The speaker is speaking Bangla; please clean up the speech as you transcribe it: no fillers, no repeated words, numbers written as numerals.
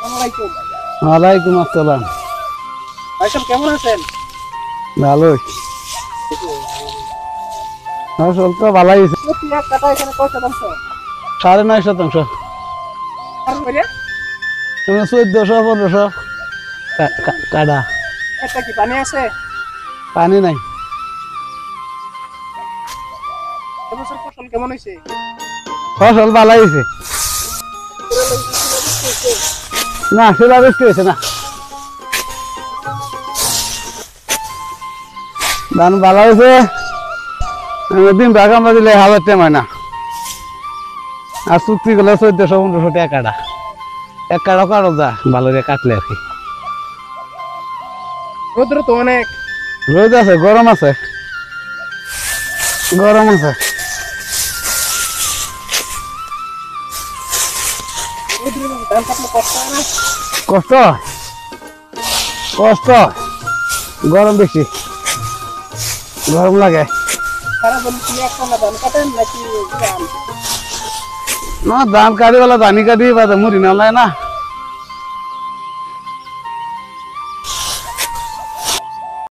আলাইকুম। ওয়ালাইকুম আসসালাম। ভাই সাহেব কেমন আছেন? ভালোই। ফসল তো ভালোই হয়েছে। প্রতি এক কাঠা এখানে কয় শতাংশ? 9.5% আর করে 1400-1500 কাটা। একটা কি পানি আছে? পানি নাই। এবছর ফসল কেমন হয়েছে? ফসল ভালোই হয়েছে। না সেটা বেশি হয়েছে না। ধান ভালো হয়েছে। দিন ভাগ আমরা দিলে 1000 টাকা হয় না। আর চুক্তি করলে 1400-1500 টাকা কাটা। এক কাটা কাটো যা ভালো করে কাটলে আর কি। রোদ্র তো অনেক। রোদ আছে, গরম আছে। গরম আছে। রোদ্রে ধান কাটলে কষ্ট হয় না? কষ্ট কষ্ট গরম বেশি, গরম লাগে। সারা জন কি একটানা ধান কাটেন নাকি ধান? না ধান কাটি বলে ধানি কাটি বা মুড়ি না না